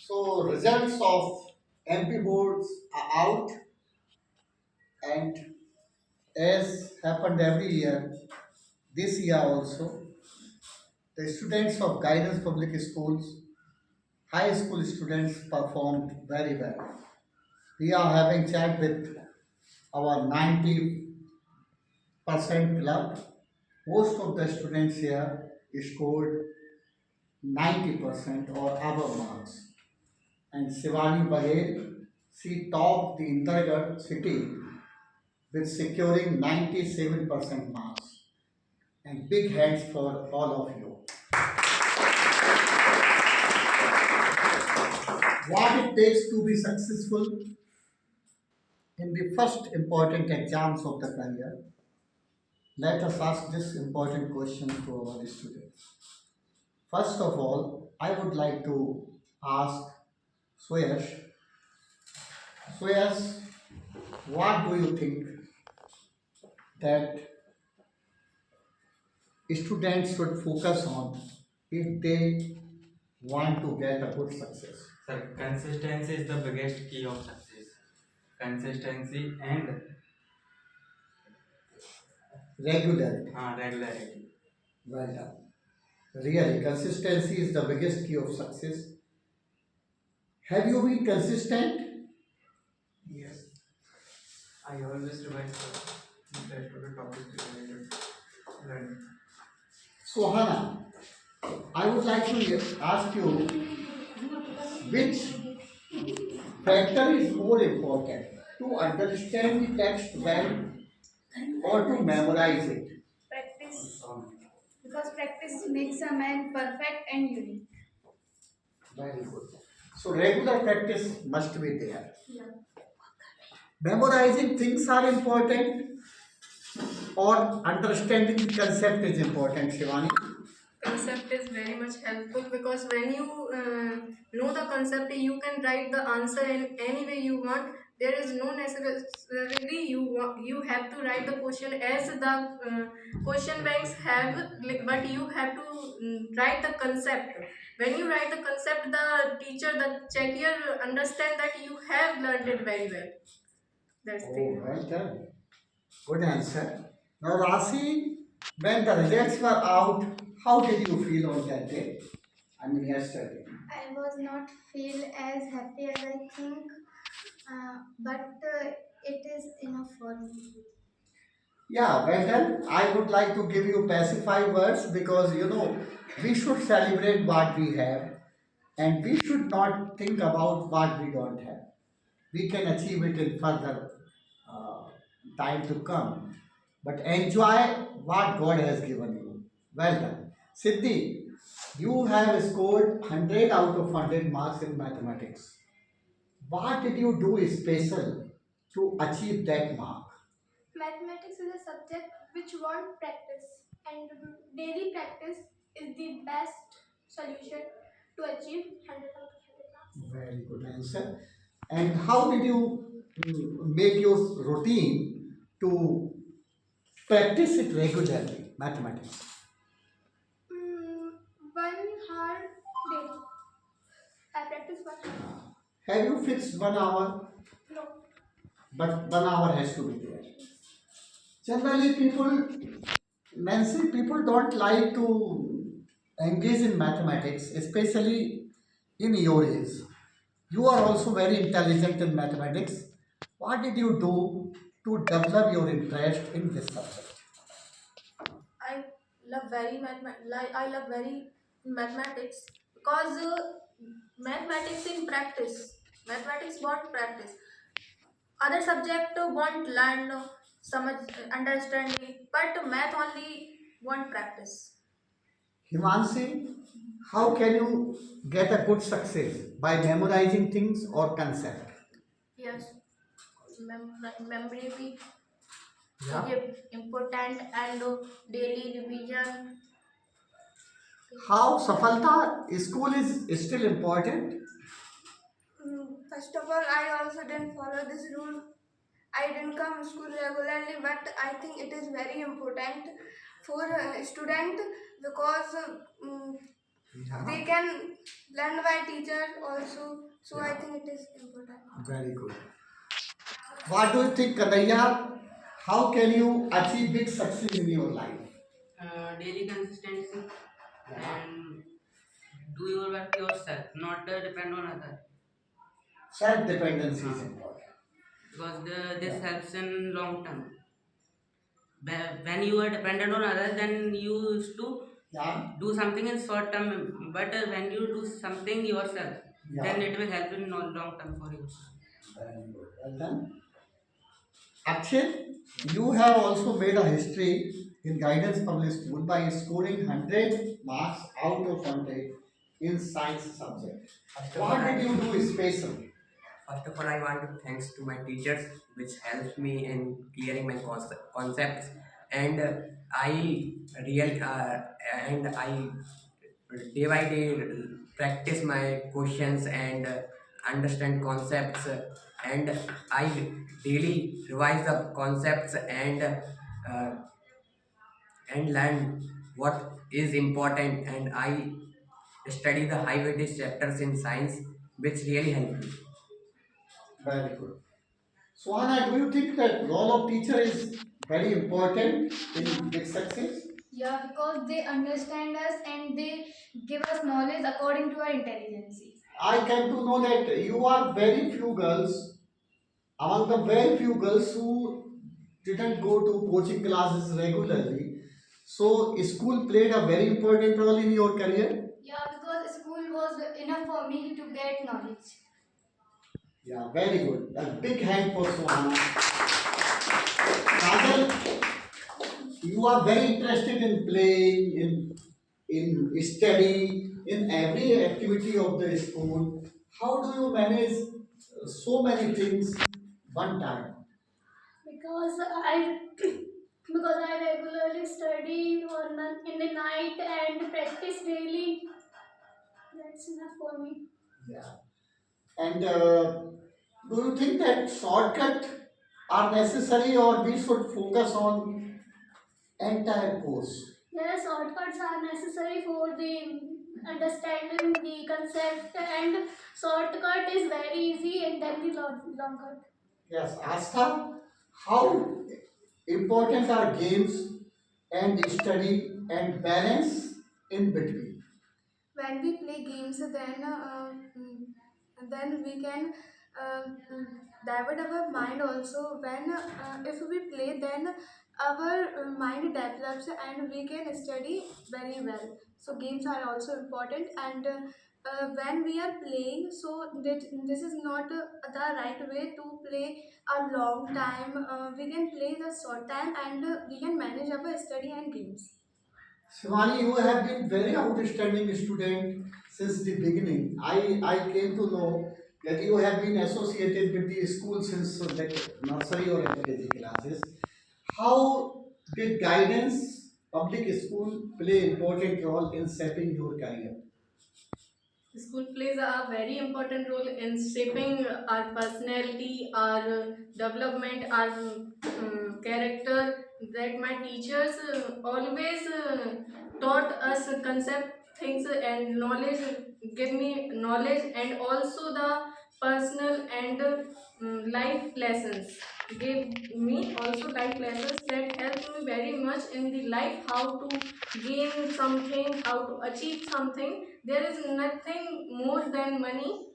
So results of MP boards are out, and as happened every year, this year also, the students of guidance public schools, high school students performed very well. We are having chat with our 90% club. Most of the students here scored 90% or above marks. And Shivani Baghel, she topped the Indragarh city with securing 97% marks. And big hands for all of you. What it takes to be successful in the first important exams of the career, let us ask this important question to our students. First of all, I would like to ask Swayash, Swayash, what do you think that students should focus on if they want to get a good success? Sir, consistency is the biggest key of success. Consistency and Regularity. regularity. Well done. Really, consistency is the biggest key of success. Have you been consistent? Yes, I always revise the rest of the topics related to learning. So, Hannah, I would like to ask you which factor is more important to understand the text well or to memorize it? Practice, because practice makes a man perfect and unique. Very good. So, regular practice must be there. Yeah. Memorizing things are important or understanding the concept is important, Shivani? Concept is very much helpful because when you know the concept, you can write the answer in any way you want. There is no necessarily you have to write the question as the question banks have, but you have to write the concept. When you write the concept, the teacher, the checker understand that you have learned it very well. That's the Oh, well done. Good answer. Now, Rasi, when the results were out, how did you feel on that day? I mean, yesterday. I was not feel as happy as I think, but it is enough for me. Yeah, well done. I would like to give you pacify words because we should celebrate what we have and we should not think about what we don't have. We can achieve it in further uh, time to come. But enjoy what God has given you. Well done. Siddhi, you have scored 100 out of 100 marks in mathematics. What did you do special to achieve that mark? Mathematics is a subject which want practice, and daily practice is the best solution to achieve 100 out of 100 marks. Very good answer. And how did you make your routine to practice it regularly, mathematics? Mm, 1 hour daily. I practice 1 hour. Have you fixed 1 hour? No. But 1 hour has to be there. Generally, Nancy, people don't like to engage in mathematics, especially in your age. You are also very intelligent in mathematics. What did you do to develop your interest in this subject? I I love very mathematics because mathematics in practice. Mathematics want practice. Other subject want learn some understanding, but math only want practice. Himanshi, how can you get a good success? By memorizing things or concept? Yes, memory be Yeah. important and daily revision. How Safalta school is still important? First of all, I also didn't follow this rule. I didn't come to school regularly, but I think it is very important for a student because They can learn by teachers also. So I think it is important. Very good. What do you think, Kanaya? How can you achieve big success in your life? Daily consistency and do your work yourself, not depend on others. Self-dependency is important. Because this helps in long term. When you are dependent on others, then you used to Yeah. do something in short term. But when you do something yourself, then Yeah. it will help in long term for you. Very good. Well done. Akshay, you have also made a history in Guidance Public School by scoring 100 marks out of 100 in science subject. What did you do special? First of all, I want to thanks to my teachers, which helped me in clearing my concepts, and I real and I day by day practice my questions and understand concepts, and I daily revise the concepts and learn what is important, and I study the high weightage chapters in science, which really helped me. Very good. Swana, do you think that role of teacher is very important in big success? Yeah, because they understand us and they give us knowledge according to our intelligence. I came to know that you are very few girls, among the very few girls who didn't go to coaching classes regularly. So school played a very important role in your career. Yeah, because school was enough for me to get knowledge. Yeah, very good. A big hand for Suhana. Kajal, you are very interested in playing, in study, in every activity of the school. How do you manage so many things one time? Because I because I regularly study in the night and practice daily. That's enough for me. Yeah. And do you think that shortcut are necessary or we should focus on entire course? Yes, shortcuts are necessary for the understanding the concept, and shortcut is very easy and then the long cut. Yes, Astha, how important are games and study and balance in between? When we play games, then we can divert our mind also. When if we play, then our mind develops and we can study very well. So games are also important, and when we are playing, so that this is not the right way to play a long time. We can play the short time, and we can manage our study and games. Shivani, you have been very outstanding student since the beginning. I came to know that you have been associated with the school since like nursery or LKG classes. How did guidance public school play important role in shaping your career? School plays a very important role in shaping our personality, our development, our character. That my teachers always taught us concept things and knowledge, give me knowledge, and also the personal and life lessons. Gave me also life lessons that helped me very much in the life, how to gain something, how to achieve something. There is nothing more than money.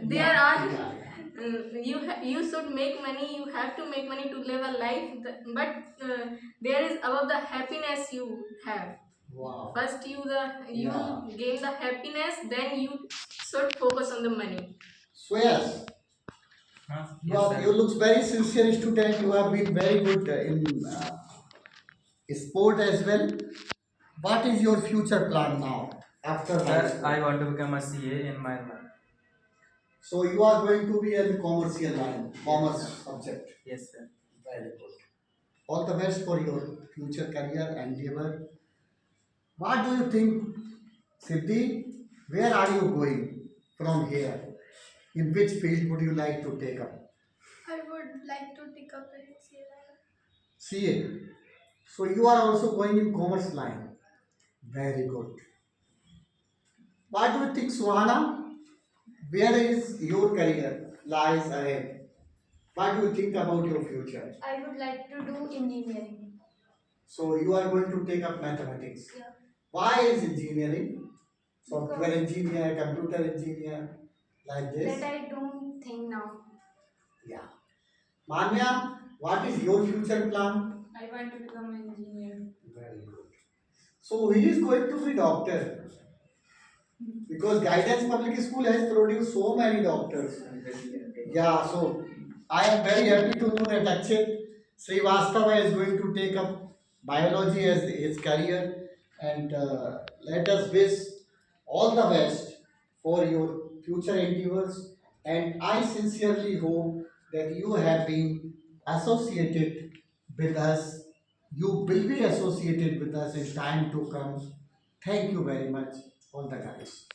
There are you should make money, you have to make money to live a life, but there is about the happiness you have. Wow. First you Yeah. gain the happiness, then you should focus on the money. So yes, Yes, you look very sincere student. You have been very good in sport as well. What is your future plan now after high Sir, school? I want to become a CA in my life. So you are going to be in commercial line, commerce subject. Yes, sir. Very good. All the best for your future career endeavor. What do you think, Siddhi? Where are you going from here? In which field would you like to take up? I would like to take up in CLI. CA. So you are also going in commerce line. Very good. What do you think, Suhana? Where is your career lies ahead? What do you think about your future? I would like to do engineering. So you are going to take up mathematics. Yeah. Why is engineering? Software engineer, computer engineer, like this? That I don't think now. Yeah. Manya, what is your future plan? I want to become an engineer. Very good. So he is going to be doctor. Because Guidance Public School has produced so many doctors. Yeah, so I am very happy to know that Akshit Srivastava is going to take up biology as his career, and let us wish all the best for your future endeavors. And I sincerely hope that you have been associated with us. You will be associated with us in time to come. Thank you very much, all the guys.